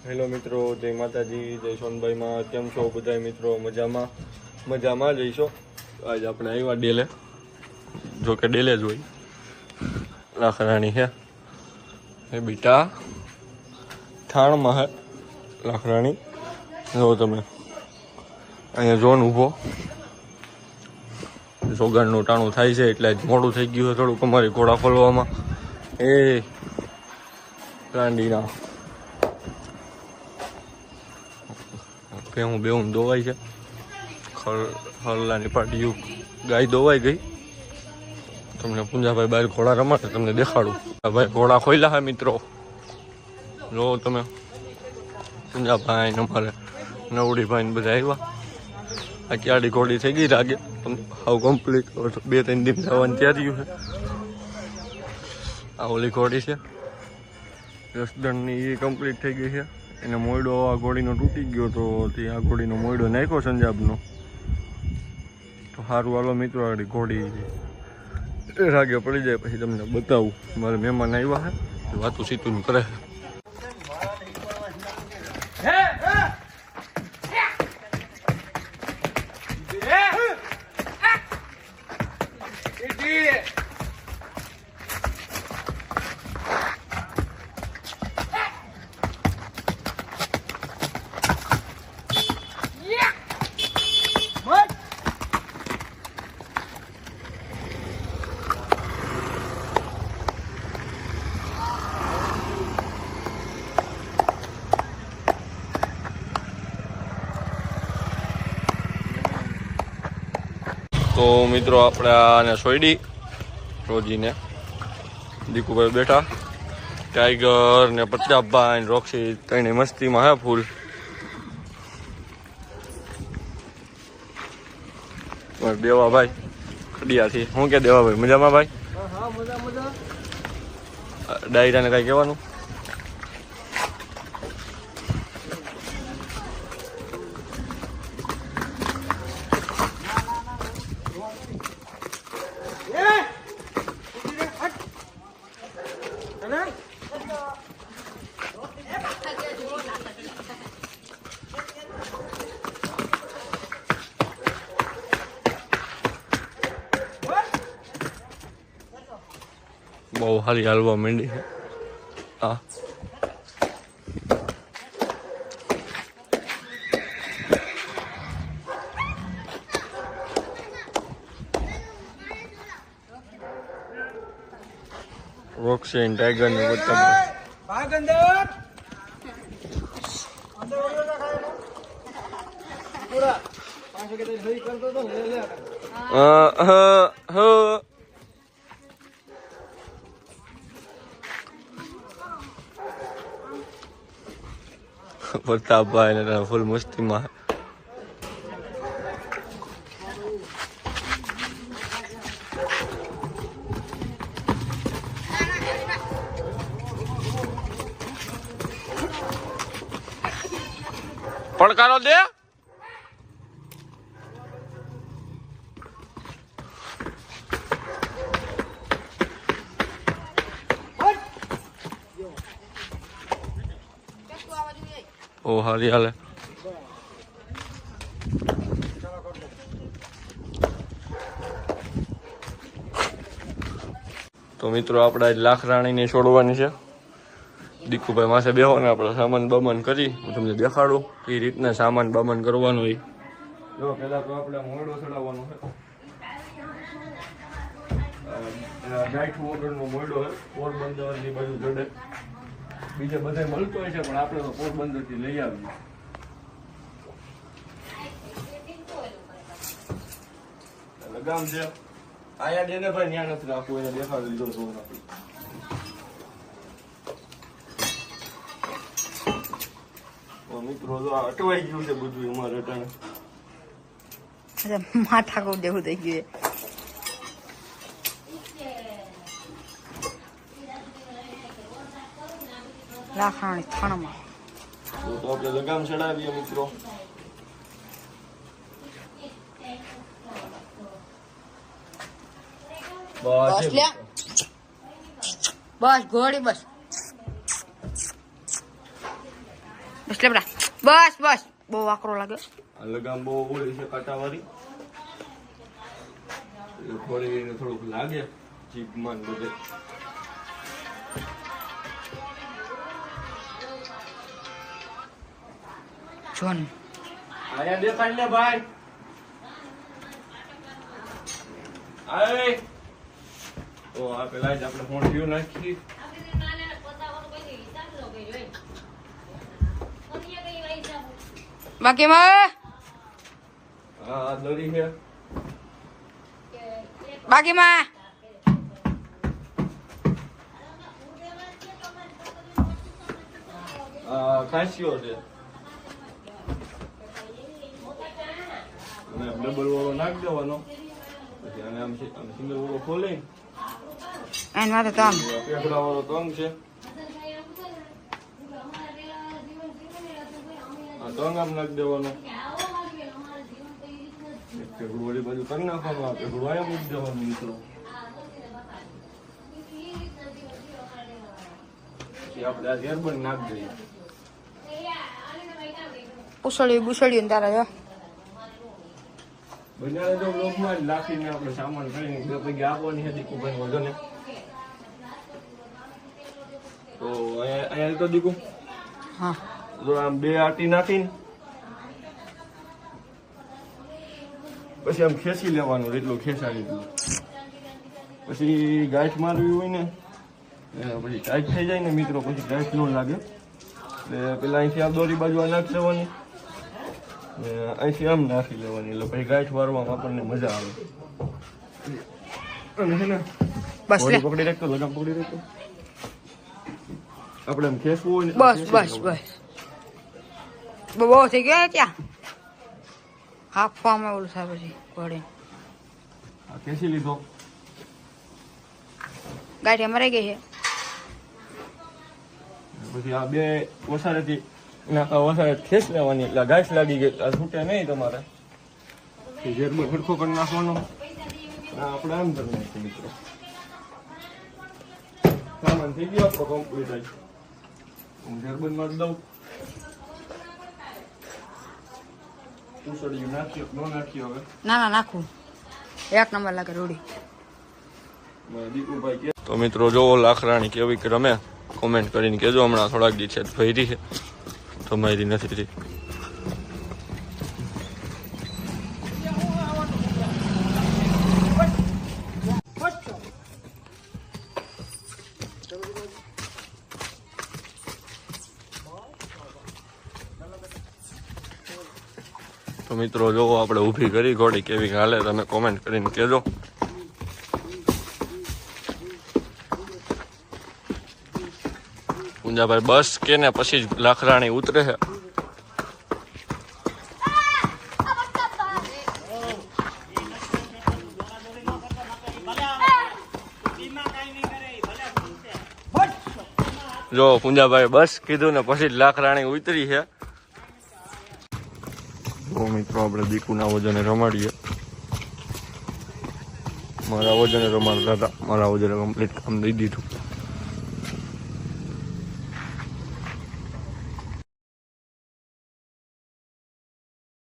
Hello મિત્રો, જય માતાજી, જય સોનભાઈમાં. કેમ છો બધા મિત્રો? મજામાં જઈશો. આજ આપણે આવ્યા ડેલે, જો કે ડેલે જ હોય. લાખરાણી હે બેટા, થાણમાં હે લાખરાણી. જો તમે અહીંયા જોન ઊભો, સોગાનનું ટાણું થાય છે એટલે જ મોડું થઈ ગયું થોડુંક અમારી ઘોડા ખોલવામાં. એ રાંડીના ભેહું બેહું દોવાય છે. હલ્લાની પાટીયું ગાય દોવાઈ ગઈ. તમને પૂંજાભાઈ બહાર ઘોડા રમાડે તમને દેખાડું. ભાઈ ઘોડા ખોલ્યા હે મિત્રો, જો તમે. પૂંજાભાઈ ને અમારે નવડીભાઈ ને બધા આવ્યા. આ ક્યાડી ઘોડી થઈ ગઈ લાગે, હાવ કમ્પ્લીટ. 2-3 દિન જવાનું ત્યાં રહ્યું છે. આ ઓલી ઘોડી છે રસદણની, એ કમ્પ્લીટ થઈ ગઈ છે. એને મોયડો આ ઘોડીનો તૂટી ગયો તો તે આ ઘોડીનો મોયડો નાખ્યો સંજાબનો. તો સારું હાલો મિત્રો, આ ઘોડી રાગે પડી જાય પછી તમને બતાવું. મારે મહેમાન આવ્યા છે, વાતું સીતું કરે. તો મિત્રો આપણે આને સોયડી રોજીને દીકુભાઈ બેઠા. ટાઈગર ને પ્રતાપભાઈ ને રોક્ષી ત્રણેય મસ્તીમાં હે ફૂલ. દેવાભાઈ ખડિયાથી. શું કે દેવાભાઈ, મજામાં ભાઈ? ડાયરાને કઈ કહેવાનું? બહુ સારી હાલવા માંડી છે. હા રોક્ષી ટાઈગર ને બધા પ્રતાપભાઈ ને ફૂલ મસ્તીમાં. પડકારો દે. ઓ હારી હાલે. તો મિત્રો આપણે આજ લાખરાણીને છોડવાની છે. દીકુભાઈ માસે બેહો ને આપણે સામાન બમાન કરી હું તમને દેખાડું એ રીતના સામાન બમાન કરવાનું હોય. જો પેલા તો આપણે મોયડો ચડાવવાનો છે. ગાંઠ વગરનો મોયડો છે, પોરબંદરની બાજુ જડે. બીજે બધે મળતો હોય છે પણ આપણે તો પોરબંદર થી લઈ આવીએ. લગામ છે આયા દેને ભાઈ, ન્યા નથી રાખવું, એને દેખાડી દીધો છો. મિત્રો જો અટવાઈ ગયું છે બધું અમારે અટાણે. માથા કો દેવું થઈ ગયું. લાખરાણી થાણમાં તો આપણે લગામ ચડાવીએ મિત્રો. બસ લે, બસ ઘોડી બસ. બસ લે બેટા બસ બસ બહુ આકરો લાગે આ લગામ બહુ ઓળી છે કાંટાવાળી થોડુંક લાગે જીભમાં બધે જોન આયા દેખાડ ને ભાઈ આય તો આ પેલા જ આપણે ફોન વ્યૂ નાખી બાકીમાં આ દરી છે બાકીમાં ખાંસીઓ છે અને ડબલ વાળો નાખી દેવાનો પછી આને આમ સિંગલ વાળો ખોલી એન વાત તો આમ પેકડા વાળો તંગ છે આ તંગ આમ નાખી દેવાનો પેકડું વળી બાજુ કરી નાખવાનું આ પેકડું આયા મૂકી દેવાનું મિત્રો પછી આપણે આ ગેરબંધ નાખી દઈએ ઉસળ્યું તારા જો બજારે જો બ્લોકમાં જ લાખીને આપણે સામાન કરીને બે પૈકી આપવાની હતી કુભાઈ વધુ ને તો અહીંયા તો દીકું હા જો આમ બે આટી નાખીને પછી આમ ખેંચી લેવાનું એટલું ખેંચાય એટલું પછી ગાંઠ મારવી હોય ને પછી ટાઈટ થઈ જાય ને મિત્રો પછી ગાંઠ ન લાગે એટલે પેલા અહીંથી આ દોરી બાજુ આ નાખી લેવાની ને અહીંથી આમ નાખી લેવાની એટલે પછી ગાંઠ મારવામાં આપણને મજા આવે અને છે ને બસ લે પકડી રાખતો લગામ પકડી રાખતો આપણે એમ ખેંચવું હોય ને બસ બસ બસ બહુ થઈ ગયા ક્યાં હાફવામાં ઓલું થાય પછી પડે આ ખેંચી લીધો ગાડી મરાઈ ગઈ છે પછી આ બે વસારેથી વસારે ખેંચ લેવાની એટલે ગાંઠ લાગી ગઈ આ છૂટે નહીં તમારે ઝેરમાં ખડખો કરી નાખવાનો આપણે આમ કરી નાખીએ મિત્રો સામાન થઈ ગયો આપણો કમ્પ્લીટ જ હું ઝેરબંધ મારી દઉં ઉસળિયું નાખ્યો ન નાખ્યો હવે ના નાખું એક નંબર લાગે રોડી દીકુભાઈ તો મિત્રો જોવો લાખરાણી કેવી કે રમે કોમેન્ટ કરીને કહેજો હમણાં થોડાક દી છે ભરી છે તો મારી નથી રહી તો મિત્રો જોવો આપણે ઊભી કરી ઘોડી કેવી હાલે તમે કોમેન્ટ કરીને કહેજો પૂંજાભાઈ બસ કે ને પછી જ લાખરાણી ઉતરે છે જો પૂંજાભાઈ બસ કીધું ને પછી જ લાખરાણી ઉતરી છે તો મિત્રો આપણે દીકુના વજને રમાડીએ મારા વજને રમાડતા હતા મારા વજને કમ્પ્લીટ કામ દઈ દીધું